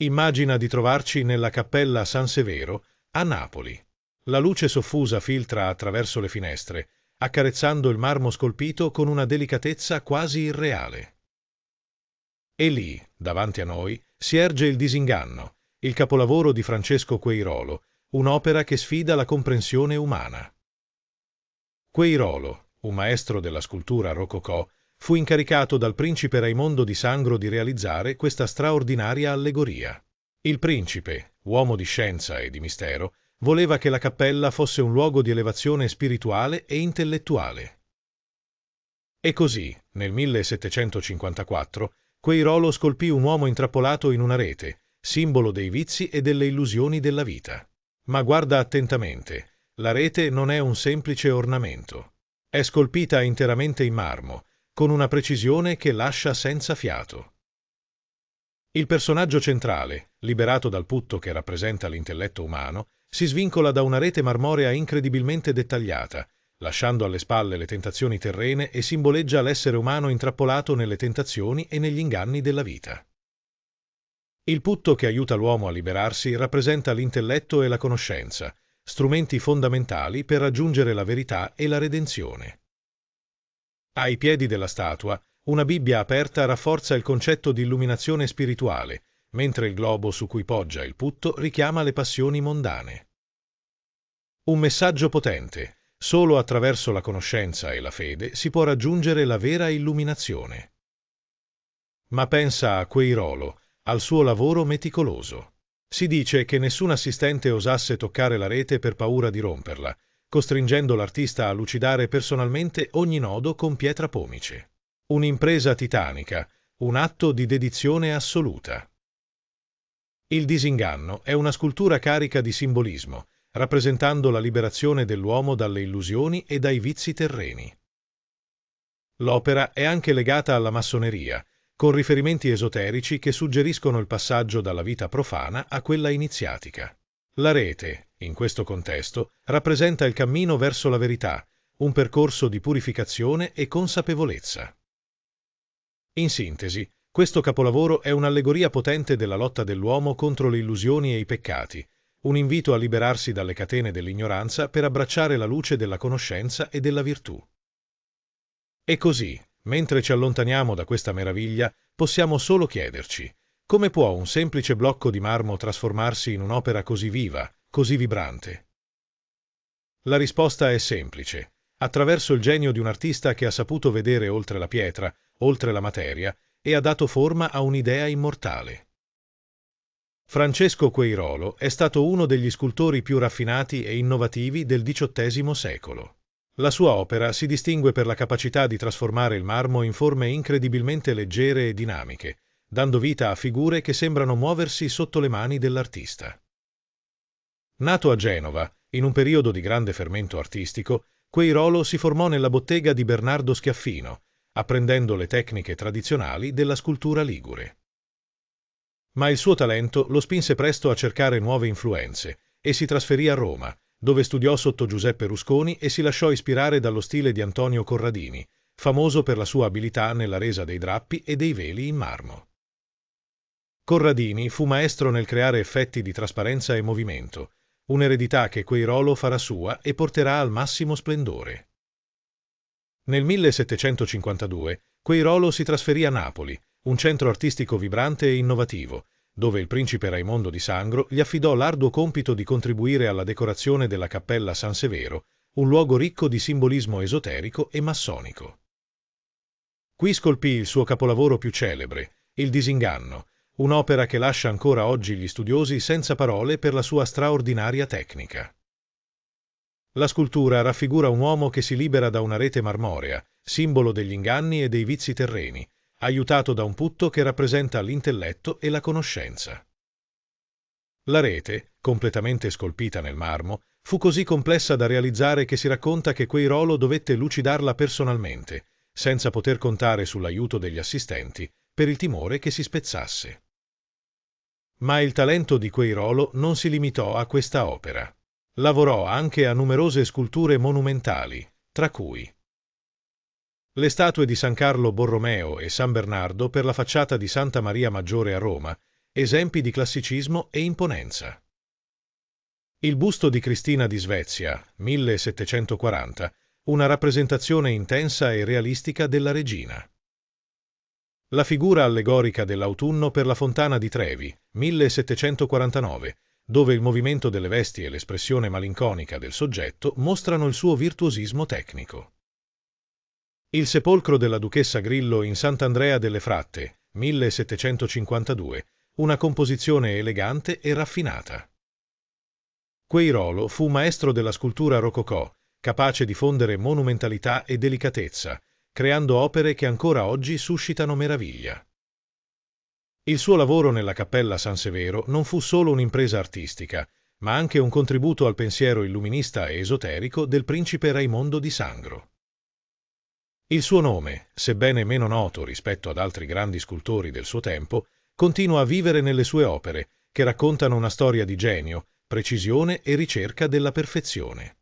Immagina di trovarci nella Cappella San Severo, a Napoli. La luce soffusa filtra attraverso le finestre, accarezzando il marmo scolpito con una delicatezza quasi irreale. E lì, davanti a noi, si erge il Disinganno, il capolavoro di Francesco Queirolo, un'opera che sfida la comprensione umana. Queirolo, un maestro della scultura rococò, fu incaricato dal principe Raimondo di Sangro di realizzare questa straordinaria allegoria. Il principe, uomo di scienza e di mistero, voleva che la cappella fosse un luogo di elevazione spirituale e intellettuale. E così, nel 1754, Queirolo scolpì un uomo intrappolato in una rete, simbolo dei vizi e delle illusioni della vita. Ma guarda attentamente, la rete non è un semplice ornamento. È scolpita interamente in marmo, con una precisione che lascia senza fiato. Il personaggio centrale, liberato dal putto che rappresenta l'intelletto umano, si svincola da una rete marmorea incredibilmente dettagliata, lasciando alle spalle le tentazioni terrene e simboleggia l'essere umano intrappolato nelle tentazioni e negli inganni della vita. Il putto che aiuta l'uomo a liberarsi rappresenta l'intelletto e la conoscenza, strumenti fondamentali per raggiungere la verità e la redenzione. Ai piedi della statua, una Bibbia aperta rafforza il concetto di illuminazione spirituale, mentre il globo su cui poggia il putto richiama le passioni mondane. Un messaggio potente: solo attraverso la conoscenza e la fede si può raggiungere la vera illuminazione. Ma pensa a Queirolo, al suo lavoro meticoloso. Si dice che nessun assistente osasse toccare la rete per paura di romperla, costringendo l'artista a lucidare personalmente ogni nodo con pietra pomice. Un'impresa titanica, un atto di dedizione assoluta. Il Disinganno è una scultura carica di simbolismo, rappresentando la liberazione dell'uomo dalle illusioni e dai vizi terreni. L'opera è anche legata alla massoneria, con riferimenti esoterici che suggeriscono il passaggio dalla vita profana a quella iniziatica. La rete, in questo contesto, rappresenta il cammino verso la verità, un percorso di purificazione e consapevolezza. In sintesi, questo capolavoro è un'allegoria potente della lotta dell'uomo contro le illusioni e i peccati, un invito a liberarsi dalle catene dell'ignoranza per abbracciare la luce della conoscenza e della virtù. E così, mentre ci allontaniamo da questa meraviglia, possiamo solo chiederci: come può un semplice blocco di marmo trasformarsi in un'opera così viva, così vibrante? La risposta è semplice: attraverso il genio di un artista che ha saputo vedere oltre la pietra, oltre la materia, e ha dato forma a un'idea immortale. Francesco Queirolo è stato uno degli scultori più raffinati e innovativi del XVIII secolo. La sua opera si distingue per la capacità di trasformare il marmo in forme incredibilmente leggere e dinamiche, dando vita a figure che sembrano muoversi sotto le mani dell'artista. Nato a Genova, in un periodo di grande fermento artistico, Queirolo si formò nella bottega di Bernardo Schiaffino, apprendendo le tecniche tradizionali della scultura ligure. Ma il suo talento lo spinse presto a cercare nuove influenze e si trasferì a Roma, dove studiò sotto Giuseppe Rusconi e si lasciò ispirare dallo stile di Antonio Corradini, famoso per la sua abilità nella resa dei drappi e dei veli in marmo. Corradini fu maestro nel creare effetti di trasparenza e movimento, un'eredità che Queirolo farà sua e porterà al massimo splendore. Nel 1752 Queirolo si trasferì a Napoli, un centro artistico vibrante e innovativo, dove il principe Raimondo di Sangro gli affidò l'arduo compito di contribuire alla decorazione della Cappella San Severo, un luogo ricco di simbolismo esoterico e massonico. Qui scolpì il suo capolavoro più celebre, il Disinganno, un'opera che lascia ancora oggi gli studiosi senza parole per la sua straordinaria tecnica. La scultura raffigura un uomo che si libera da una rete marmorea, simbolo degli inganni e dei vizi terreni, aiutato da un putto che rappresenta l'intelletto e la conoscenza. La rete, completamente scolpita nel marmo, fu così complessa da realizzare che si racconta che Queirolo dovette lucidarla personalmente, senza poter contare sull'aiuto degli assistenti, per il timore che si spezzasse. Ma il talento di Queirolo non si limitò a questa opera. Lavorò anche a numerose sculture monumentali, tra cui le statue di San Carlo Borromeo e San Bernardo per la facciata di Santa Maria Maggiore a Roma esempi di classicismo e imponenza. Il busto di Cristina di Svezia, 1740, una rappresentazione intensa e realistica della regina. La figura allegorica dell'autunno per la fontana di Trevi, 1749, dove il movimento delle vesti e l'espressione malinconica del soggetto mostrano il suo virtuosismo tecnico. Il sepolcro della duchessa Grillo in Sant'Andrea delle Fratte, 1752, una composizione elegante e raffinata. Queirolo fu maestro della scultura rococò, capace di fondere monumentalità e delicatezza, creando opere che ancora oggi suscitano meraviglia. Il suo lavoro nella Cappella San Severo non fu solo un'impresa artistica, ma anche un contributo al pensiero illuminista e esoterico del principe Raimondo di Sangro. Il suo nome, sebbene meno noto rispetto ad altri grandi scultori del suo tempo, continua a vivere nelle sue opere, che raccontano una storia di genio, precisione e ricerca della perfezione.